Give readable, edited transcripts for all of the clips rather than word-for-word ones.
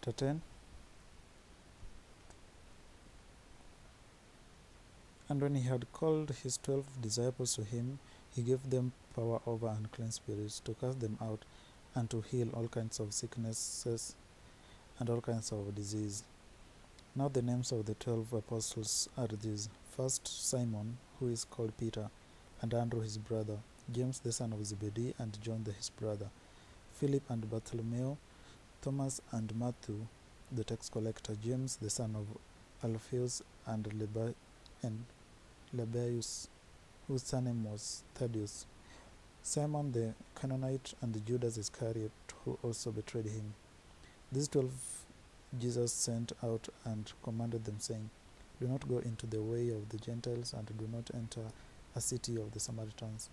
Chapter 10. And when he had called his 12 disciples to him, he gave them power over unclean spirits, to cast them out, and to heal all kinds of sicknesses and all kinds of disease. Now the names of the 12 apostles are these: first, Simon, who is called Peter, and Andrew his brother, James the son of Zebedee, and John his brother, Philip and Bartholomew, Thomas and Matthew the tax collector, James the son of Alphaeus, and Lebbaeus, whose surname was Thaddeus, Simon the Canaanite, and Judas Iscariot, who also betrayed him. These 12 Jesus sent out and commanded them, saying, Do not go into the way of the Gentiles, and do not enter a city of the Samaritans,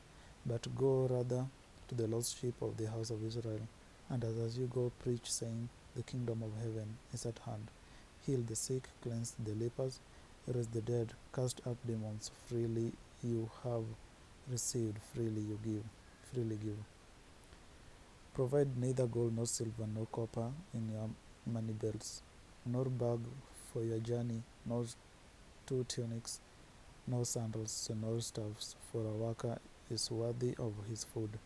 but go rather to the lost sheep of the house of Israel. And as you go, preach, saying, The kingdom of heaven is at hand. Heal the sick, cleanse the lepers, raise the dead, cast out demons. Freely you have received, freely give. Provide neither gold nor silver nor copper in your money belts, nor bag for your journey, nor 2 tunics, nor sandals, nor staffs, for a worker is worthy of his food.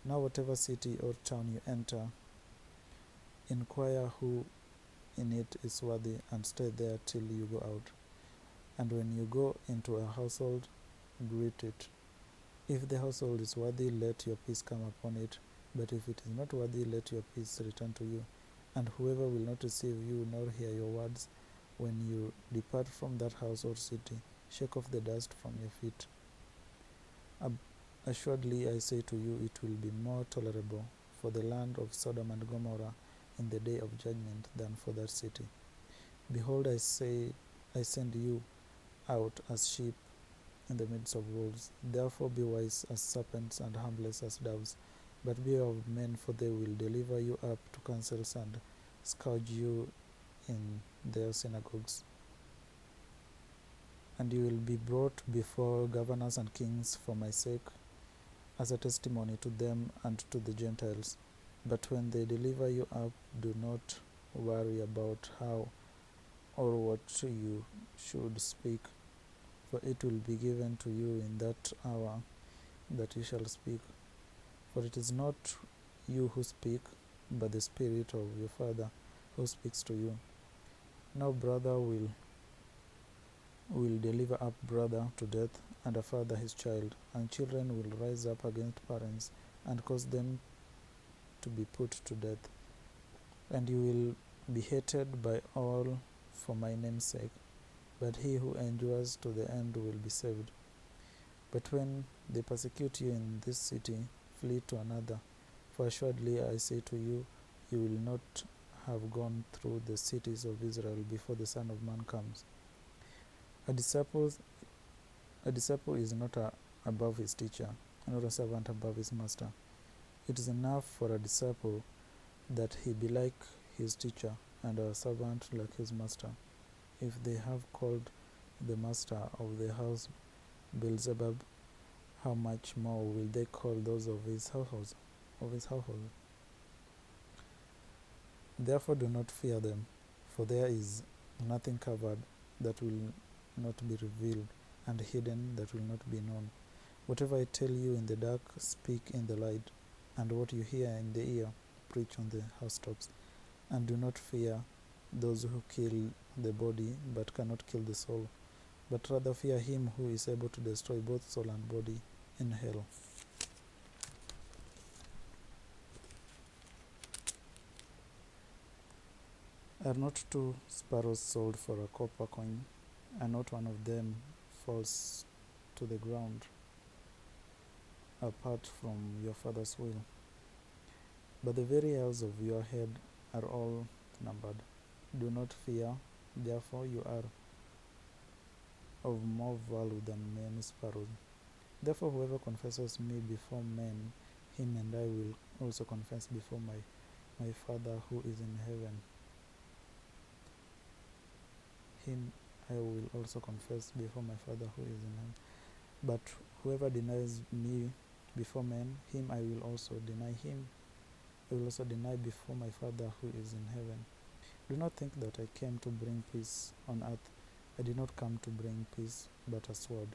Now whatever city or town you enter, inquire who in it is worthy, and stay there till you go out. And when you go into a household, greet it. If the household is worthy, let your peace come upon it, but if it is not worthy, let your peace return to you. And whoever will not receive you nor hear your words, when you depart from that house or city, shake off the dust from your feet. Assuredly I say to you, it will be more tolerable for the land of Sodom and Gomorrah in the day of judgment than for that city. Behold, I send you out as sheep in the midst of wolves. Therefore be wise as serpents and harmless as doves. But beware of men, for they will deliver you up to councils and scourge you in their synagogues. And you will be brought before governors and kings for my sake, as a testimony to them and to the Gentiles. But when they deliver you up, do not worry about how or what you should speak, for it will be given to you in that hour that you shall speak. For it is not you who speak, but the Spirit of your Father who speaks to you. Now brother will deliver up brother to death, and a father his child, and children will rise up against parents and cause them to be put to death. And you will be hated by all for my name's sake, but he who endures to the end will be saved. But when they persecute you in this city, flee to another. For assuredly I say to you, you will not have gone through the cities of Israel before the Son of Man comes. A disciple is not above his teacher, nor a servant above his master. It is enough for a disciple that he be like his teacher, and a servant like his master. If they have called the master of the house Beelzebub, how much more will they call those of his household? Therefore do not fear them, for there is nothing covered that will not be revealed, and hidden that will not be known. Whatever I tell you in the dark, speak in the light, and what you hear in the ear, preach on the housetops. And do not fear those who kill the body, but cannot kill the soul, but rather fear him who is able to destroy both soul and body in hell. Are not 2 sparrows sold for a copper coin, and not one of them falls to the ground apart from your Father's will? But the very hairs of your head are all numbered. Do not fear, therefore you are of more value than many sparrows. Therefore whoever confesses me before men, him and I will also confess before my Father who is in heaven. Him I will also confess before my Father who is in heaven. But whoever denies me before men, him I will also deny before my Father who is in heaven. Do not think that I came to bring peace on earth. I did not come to bring peace, but a sword.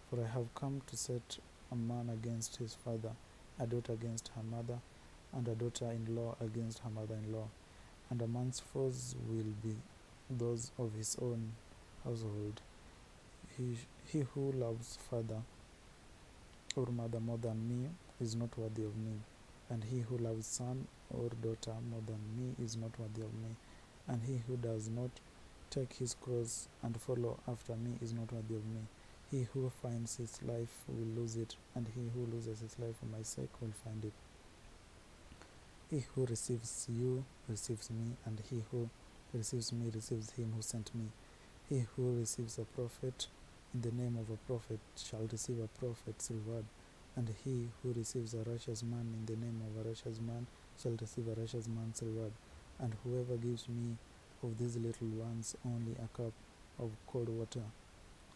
For I have come to set a man against his father, a daughter against her mother, and a daughter-in-law against her mother-in-law. And a man's foes will be those of his own household. He who loves father or mother more than me is not worthy of me, and he who loves son or daughter more than me is not worthy of me, and he who does not take his cross and follow after me is not worthy of me. He who finds his life will lose it, and he who loses his life for my sake will find it. He who receives you receives me, and he who receives me receives him who sent me. He who receives a prophet in the name of a prophet shall receive a prophet's reward, and he who receives a righteous man in the name of a righteous man shall receive a righteous man's reward. And whoever gives me of these little ones only a cup of cold water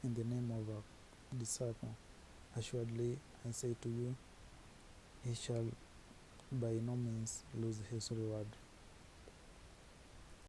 in the name of a disciple, assuredly I say to you, he shall by no means lose his reward.